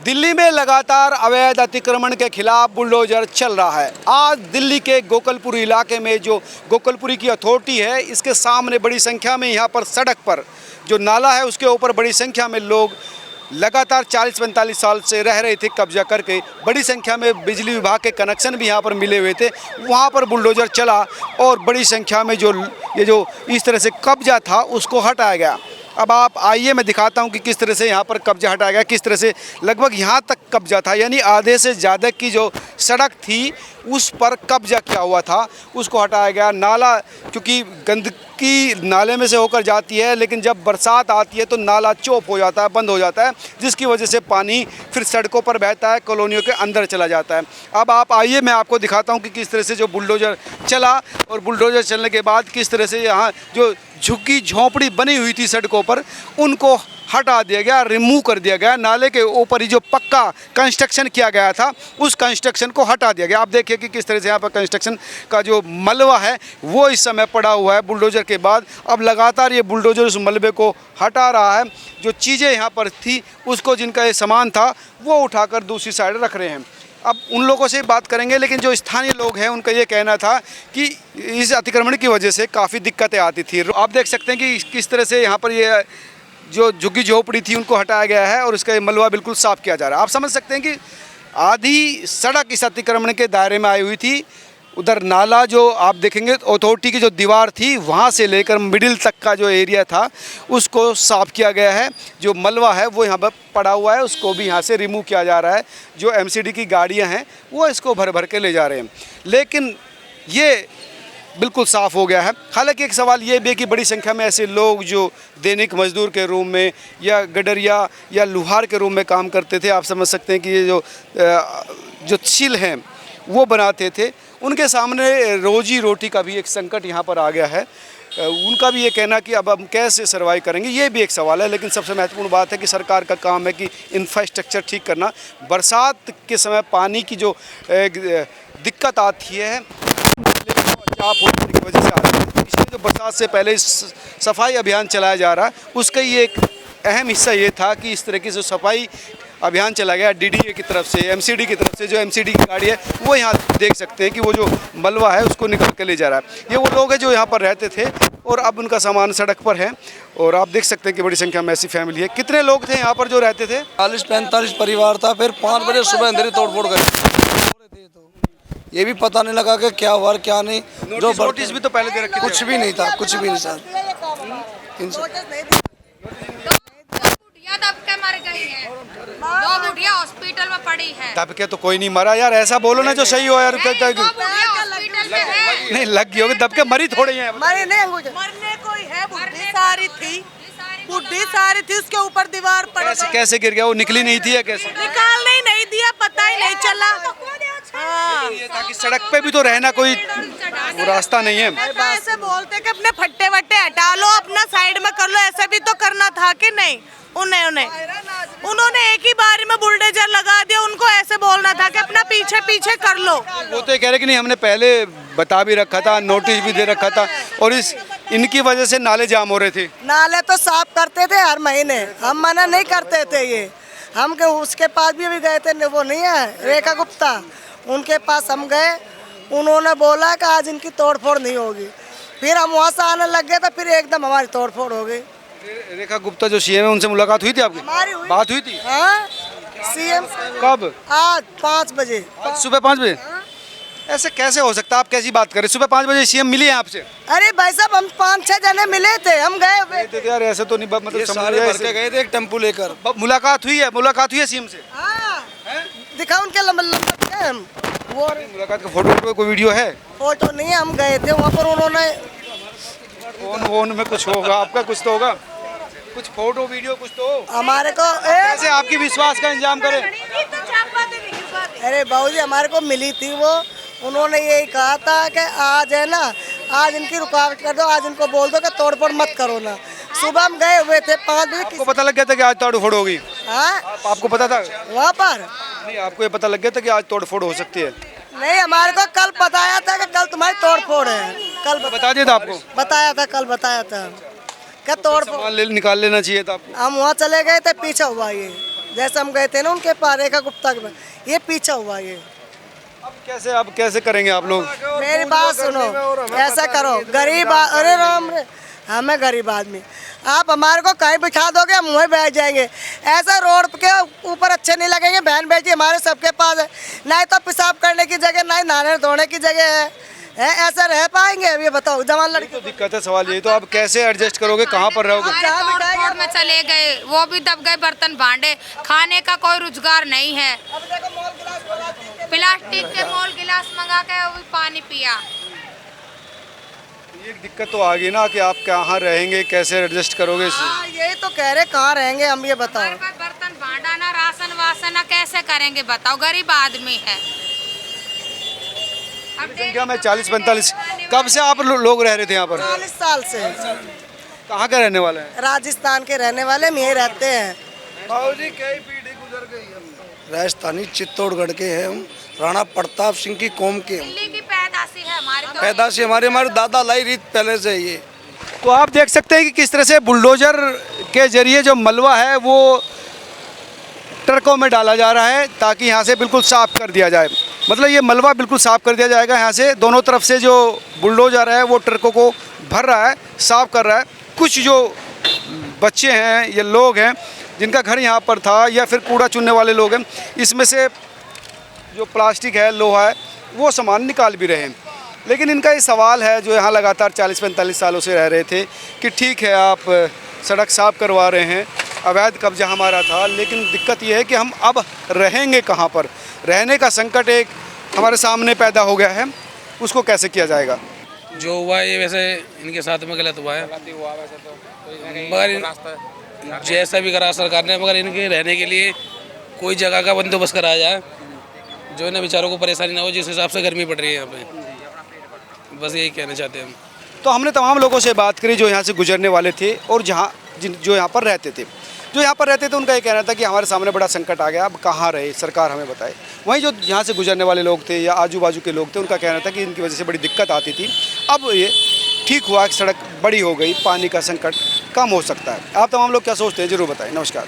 दिल्ली में लगातार अवैध अतिक्रमण के खिलाफ बुलडोजर चल रहा है। आज दिल्ली के गोकलपुरी इलाके में जो गोकलपुरी की अथॉरिटी है, इसके सामने बड़ी संख्या में यहाँ पर सड़क पर जो नाला है उसके ऊपर बड़ी संख्या में लोग लगातार 40-45 साल से रह रहे थे कब्जा करके। बड़ी संख्या में बिजली विभाग के कनेक्शन भी यहाँ पर मिले हुए थे। वहाँ पर बुलडोजर चला और बड़ी संख्या में जो इस तरह से कब्जा था उसको हटाया गया। अब आप आइए मैं दिखाता हूं कि किस तरह से यहाँ पर कब्जा हटाया गया, किस तरह से लगभग यहाँ तक कब्जा था, यानी आधे से ज़्यादा की जो सड़क थी उस पर कब्जा किया हुआ था, उसको हटाया गया। नाला क्योंकि गंदगी नाले में से होकर जाती है, लेकिन जब बरसात आती है तो नाला चौप हो जाता है, बंद हो जाता है, जिसकी वजह से पानी फिर सड़कों पर बहता है, कॉलोनियों के अंदर चला जाता है। अब आप आइए मैं आपको दिखाता हूँ कि किस तरह से जो बुलडोज़र चला और बुलडोज़र चलने के बाद किस तरह से यहाँ जो झुग्गी झोंपड़ी बनी हुई थी सड़कों पर उनको हटा दिया गया, रिमूव कर दिया गया। नाले के ऊपर ही जो पक्का कंस्ट्रक्शन किया गया था उस कंस्ट्रक्शन को हटा दिया गया। आप देखिए कि किस तरह से यहाँ पर कंस्ट्रक्शन का जो मलबा है वो इस समय पड़ा हुआ है बुलडोज़र के बाद। अब लगातार ये बुलडोज़र उस मलबे को हटा रहा है। जो चीज़ें यहाँ पर थी उसको, जिनका ये सामान था वो उठाकर दूसरी साइड रख रहे हैं। अब उन लोगों से बात करेंगे, लेकिन जो स्थानीय लोग हैं उनका ये कहना था कि इस अतिक्रमण की वजह से काफ़ी दिक्कतें आती थी। आप देख सकते हैं कि किस तरह से यहाँ पर ये जो झुग्गी झोपड़ी थी उनको हटाया गया है और इसका मलबा बिल्कुल साफ़ किया जा रहा है। आप समझ सकते हैं कि आधी सड़क इस अतिक्रमण के दायरे में आई हुई थी। उधर नाला जो आप देखेंगे अथॉरिटी की जो दीवार थी वहाँ से लेकर मिडिल तक का जो एरिया था उसको साफ़ किया गया है। जो मलबा है वो यहाँ पर पड़ा हुआ है, उसको भी यहाँ से रिमूव किया जा रहा है। जो एमसीडी की गाड़ियाँ हैं वो इसको भर भर के ले जा रहे हैं, लेकिन ये बिल्कुल साफ़ हो गया है। हालांकि एक सवाल ये भी है कि बड़ी संख्या में ऐसे लोग जो दैनिक मजदूर के रूम में या गडरिया या लुहार के रूम में काम करते थे, आप समझ सकते हैं कि ये जो छिल हैं वो बनाते थे, उनके सामने रोजी रोटी का भी एक संकट यहाँ पर आ गया है। उनका भी ये कहना कि अब हम कैसे सर्वाइव करेंगे, ये भी एक सवाल है। लेकिन सबसे महत्वपूर्ण बात है कि सरकार का काम है कि इंफ्रास्ट्रक्चर ठीक करना। बरसात के समय पानी की जो दिक्कत आती है चाप होने की वजह से आती है, इसलिए जो बरसात से पहले सफाई अभियान चलाया जा रहा है उसका ये एक अहम हिस्सा ये था कि इस तरह की जो सफाई अभियान चला गया डीडीए की तरफ से, एमसीडी की तरफ से। जो एमसीडी की गाड़ी है वो यहाँ देख सकते हैं कि वो जो मलबा है उसको निकल के ले जा रहा है। ये वो लोग हैं जो यहाँ पर रहते थे और अब उनका सामान सड़क पर है और आप देख सकते हैं कि बड़ी संख्या में ऐसी फैमिली है। कितने लोग थे यहाँ पर जो रहते थे? 40-45 परिवार था। फिर 5 बजे सुबह अंधेरे तोड़फोड़ कर ये भी पता नहीं लगा कि क्या हुआ क्या नहीं। जो नोटिस भी तो पहले दे रखे थे। कुछ भी नहीं था, कुछ भी नहीं सर। दो बुढ़िया हॉस्पिटल में पड़ी है। दब के तो कोई नहीं मरा यार, ऐसा बोलो ना जो सही हो यार। नहीं लग गई होगी, दब के मरी थोड़ी है। मरी नहीं, मरने कोई है, बुढ़ी सारी थी, बुढ़ी सारी थी, उसके ऊपर दीवार पड़ गई। कैसे गिर गया वो? निकली नहीं थी या कैसे? निकालने ही नहीं दिया, पता ही नहीं चला। ताकि सड़क पे भी तो रहना कोई वो रास्ता नहीं है। ऐसे बोलते कि अपने फट्टे वट्टे हटा लो, अपना साइड में कर लो, ऐसा भी तो करना था कि नहीं? उन्होंने एक ही बारी में बुलडोजर लगा दिया। उनको ऐसे बोलना था कि अपना पीछे पीछे कर लो। वो तो कह रहे कि नहीं हमने पहले बता भी रखा था, नोटिस भी दे रखा था और इनकी वजह से नाले जाम हो रहे थे। नाले तो साफ करते थे हर महीने, हम मना नहीं करते थे। ये हम उसके पास भी गए थे, वो नहीं है रेखा गुप्ता, उनके पास हम गए, उन्होंने बोला कि आज इनकी तोड़फोड़ नहीं होगी। फिर हम वहाँ से आने लग गए तो फिर एकदम हमारी तोड़फोड़ हो गई। रेखा गुप्ता जो सीएम है उनसे मुलाकात हुई थी आपकी? बात हुई थी? हाँ, सीएम कब? आज 5 बजे, आज सुबह 5 बजे। ऐसे कैसे हो सकता है? आप कैसी बात करें, सुबह 5 बजे सीएम मिले हैं आपसे? अरे भाई साहब हम 5-6 जने मिले थे, हम गए यार ऐसे तो नहीं, मतलब सारे भर के गए थे एक टेम्पू लेकर। मुलाकात हुई है सीएम से? दिखा उनके हम वो मुलाकात का फोटो कोई वीडियो है? फोटो नहीं है, हम गए थे वहाँ पर। उन्होंने फोन में कुछ होगा आपका, कुछ तो होगा, कुछ फोटो वीडियो कुछ तो हमारे को कैसे आपकी विश्वास का इंतजाम करें? अरे बाबूजी हमारे को मिली थी वो, उन्होंने यही कहा था कि आज है ना, आज इनकी रुकावट कर दो, आज इनको बोल दो कि तोड़फोड़ मत करो ना। सुबह हम गए हुए थे 5 बजे। आपको पता लग गया था कि आज तोड़फोड़ होगी? आपको पता था वहाँ पर? नहीं, आपको ये पता लग गया था कि आज तोड़फोड़ हो सकती है? नहीं, हमारे को कल बताया था कि कल तुम्हारी तोड़फोड़ है। कल बता दिया था आपको? बताया था, कल बताया था क्या तोड़फोड़ निकाल लेना चाहिए था आपको। हम वहाँ चले गए थे, पीछे हुआ ये जैसे हम गए थे ना उनके पास रेखा गुप्ता के पास, ये पीछा हुआ ये। अब कैसे करेंगे आप लोग? मेरी बात सुनो, ऐसा करो, गरीब अरे राम रे, हमें गरीब आदमी, आप हमारे को कहीं बिठा दोगे हम वहीं बैठ जाएंगे। ऐसा रोड के ऊपर अच्छे नहीं लगेंगे, बहन बेटी हमारे सबके पास है, ना ही तो पेशाब करने की जगह, ना ही नहाने धोने की जगह है। ऐसा रह पाएंगे? अब ये बताओ, जवान लड़की तो दिक्कत है, सवाल ये तो आप कैसे एडजस्ट करोगे, कहाँ पर रहोगे? तोड़ में चले गए, वो भी दब गए बर्तन भांडे, खाने का कोई रोजगार नहीं है। प्लास्टिक के मोल गिलास मंगा के वो भी पानी पिया। ये दिक्कत तो आ गई ना कि आप कहाँ रहेंगे, कैसे एडजस्ट करोगे? हाँ, यही तो कह रहे, कहाँ रहेंगे हम, ये बताओ। हमारे पास बर्तन भांडा ना, राशन वासन ना, कैसे करेंगे बताओ, गरीब आदमी है। अब संख्या में 40-45। कब से आप लोग रह रहे थे यहाँ पर? 40 साल से। कहाँ के रहने वाले हैं? राजस्थान के रहने वाले हम यहीं रहते हैं। कई पीढ़ी गुजर गई हम राजस्थानी चित्तौड़गढ़ के हैं, हम राणा प्रताप सिंह की कौम के हम। दिल्ली की पैदाशी है हमारी तो। पैदाशी हमारे दादा लाई रीत पहले से ये। तो आप देख सकते हैं कि किस तरह से बुलडोजर के जरिए जो मलबा है वो ट्रकों में डाला जा रहा है ताकि यहाँ से बिल्कुल साफ कर दिया जाए। मतलब ये मलबा बिल्कुल साफ कर दिया जाएगा यहाँ से। दोनों तरफ से जो बुलडोजर है वो ट्रकों को भर रहा है, साफ कर रहा है। कुछ जो बच्चे हैं, ये लोग हैं जिनका घर यहाँ पर था, या फिर कूड़ा चुनने वाले लोग हैं, इसमें से जो प्लास्टिक है, लोहा है, वो सामान निकाल भी रहे हैं। लेकिन इनका ये सवाल है जो यहाँ लगातार 40-45 सालों से रह रहे थे कि ठीक है आप सड़क साफ करवा रहे हैं, अवैध कब्जा हमारा था, लेकिन दिक्कत ये है कि हम अब रहेंगे कहाँ पर? रहने का संकट एक हमारे सामने पैदा हो गया है, उसको कैसे किया जाएगा? जो हुआ ये वैसे इनके साथ में गलत हुआ है, मगर जैसा भी करा सरकार ने, मगर इनके रहने के लिए कोई जगह का बंदोबस्त कराया जाए जो इन्हें बेचारों को परेशानी ना हो, जिस हिसाब से गर्मी पड़ रही है यहाँ पे। बस यही कहना चाहते हैं हम। तो हमने तमाम लोगों से बात करी जो यहाँ से गुजरने वाले थे और जो यहाँ पर रहते थे। जो यहाँ पर रहते थे उनका ये कहना था कि हमारे सामने बड़ा संकट आ गया, अब कहाँ रहे, सरकार हमें बताए। वहीं जो यहाँ से गुजरने वाले लोग थे या आजू बाजू के लोग थे, उनका कहना था कि इनकी वजह से बड़ी दिक्कत आती थी। अब ये ठीक हुआ कि सड़क बड़ी हो गई, पानी का संकट कम हो सकता है। आप तमाम लोग क्या सोचते हैं, ज़रूर बताएं। नमस्कार।